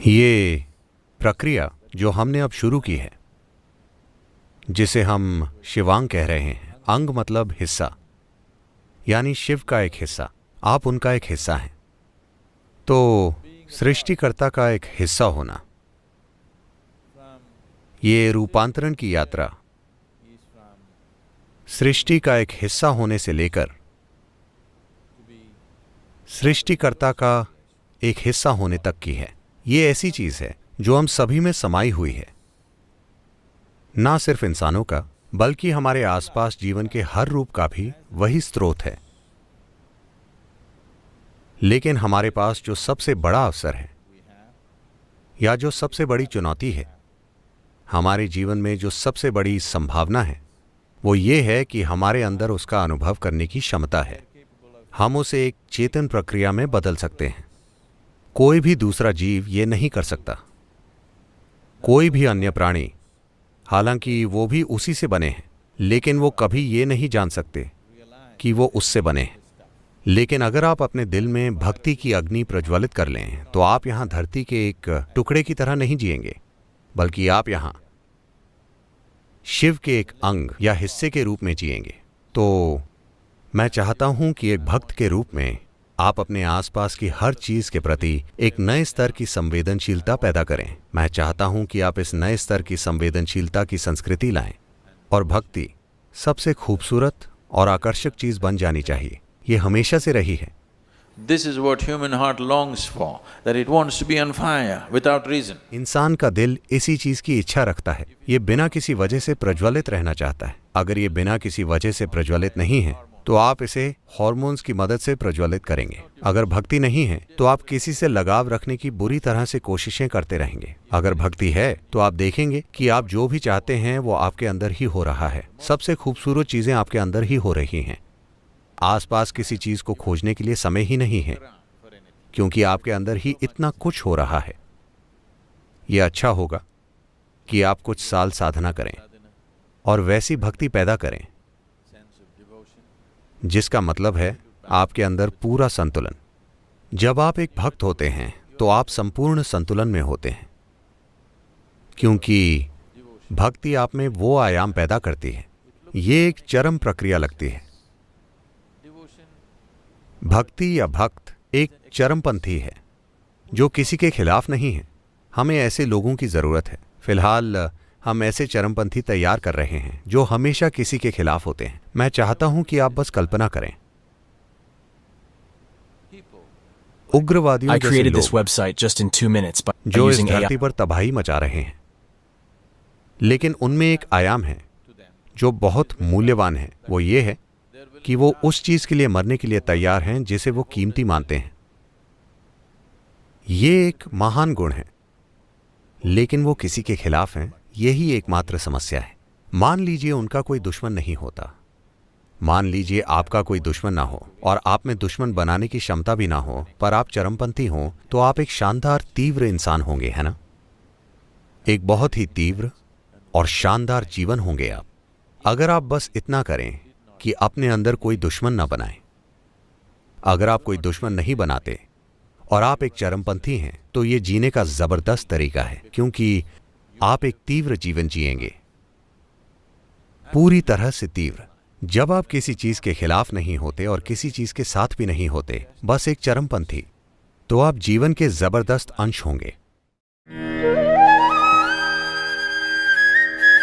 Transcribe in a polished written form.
ये प्रक्रिया जो हमने अब शुरू की है, जिसे हम शिवांग कह रहे हैं, अंग मतलब हिस्सा, यानी शिव का एक हिस्सा, आप उनका एक हिस्सा हैं। तो सृष्टिकर्ता का एक हिस्सा होना, ये रूपांतरण की यात्रा सृष्टि का एक हिस्सा होने से लेकर सृष्टिकर्ता का एक हिस्सा होने तक की है। ये ऐसी चीज है जो हम सभी में समाई हुई है, ना सिर्फ इंसानों का बल्कि हमारे आसपास जीवन के हर रूप का भी वही स्रोत है। लेकिन हमारे पास जो सबसे बड़ा अवसर है या जो सबसे बड़ी चुनौती है, हमारे जीवन में जो सबसे बड़ी संभावना है, वो ये है कि हमारे अंदर उसका अनुभव करने की क्षमता है। हम उसे एक चेतन प्रक्रिया में बदल सकते हैं। कोई भी दूसरा जीव ये नहीं कर सकता, कोई भी अन्य प्राणी, हालांकि वो भी उसी से बने हैं, लेकिन वो कभी ये नहीं जान सकते कि वो उससे बने हैं। लेकिन अगर आप अपने दिल में भक्ति की अग्नि प्रज्वलित कर लें तो आप यहां धरती के एक टुकड़े की तरह नहीं जिएंगे, बल्कि आप यहां शिव के एक अंग या हिस्से के रूप में जिएंगे। तो मैं चाहता हूं कि एक भक्त के रूप में आप अपने आसपास की हर चीज के प्रति एक नए स्तर की संवेदनशीलता पैदा करें। मैं चाहता हूं कि आप इस नए स्तर की संवेदनशीलता की संस्कृति लाएं, और भक्ति सबसे खूबसूरत और आकर्षक चीज बन जानी चाहिए। ये हमेशा से रही है। This is what human heart longs for, that it wants to be on fire without reason. इंसान का दिल इसी चीज की इच्छा रखता है, ये बिना किसी वजह से प्रज्वलित रहना चाहता है। अगर ये बिना किसी वजह से प्रज्वलित नहीं है तो आप इसे हार्मोन्स की मदद से प्रज्वलित करेंगे। अगर भक्ति नहीं है तो आप किसी से लगाव रखने की बुरी तरह से कोशिशें करते रहेंगे। अगर भक्ति है तो आप देखेंगे कि आप जो भी चाहते हैं वो आपके अंदर ही हो रहा है। सबसे खूबसूरत चीजें आपके अंदर ही हो रही हैं। आसपास किसी चीज को खोजने के लिए समय ही नहीं है, क्योंकि आपके अंदर ही इतना कुछ हो रहा है। यह अच्छा होगा कि आप कुछ साल साधना करें और वैसी भक्ति पैदा करें जिसका मतलब है आपके अंदर पूरा संतुलन। जब आप एक भक्त होते हैं तो आप संपूर्ण संतुलन में होते हैं, क्योंकि भक्ति आप में वो आयाम पैदा करती है। ये एक चरम प्रक्रिया लगती है। भक्ति या भक्त एक चरमपंथी है जो किसी के खिलाफ नहीं है। हमें ऐसे लोगों की जरूरत है। फिलहाल हम ऐसे चरमपंथी तैयार कर रहे हैं जो हमेशा किसी के खिलाफ होते हैं। मैं चाहता हूं कि आप बस कल्पना करें, उग्रवादियों जैसे लोग जो इस धरती पर तबाही मचा रहे हैं, लेकिन उनमें एक आयाम है जो बहुत मूल्यवान है। वो ये है कि वो उस चीज के लिए मरने के लिए तैयार हैं जिसे वो कीमती मानते हैं। ये एक महान गुण है, लेकिन वो किसी के खिलाफ हैं। यही एकमात्र समस्या है। मान लीजिए उनका कोई दुश्मन नहीं होता, मान लीजिए आपका कोई दुश्मन ना हो और आप में दुश्मन बनाने की क्षमता भी ना हो, पर आप चरमपंथी हों, तो आप एक शानदार तीव्र इंसान होंगे, है ना? एक बहुत ही तीव्र और शानदार जीवन होंगे आप, अगर आप बस इतना करें कि अपने अंदर कोई दुश्मन ना बनाएं। अगर आप कोई दुश्मन नहीं बनाते और आप एक चरमपंथी हैं, तो ये जीने का जबरदस्त तरीका है, क्योंकि आप एक तीव्र जीवन जिएंगे, पूरी तरह से तीव्र। जब आप किसी चीज के खिलाफ नहीं होते और किसी चीज के साथ भी नहीं होते, बस एक चरमपंथी, तो आप जीवन के जबरदस्त अंश होंगे।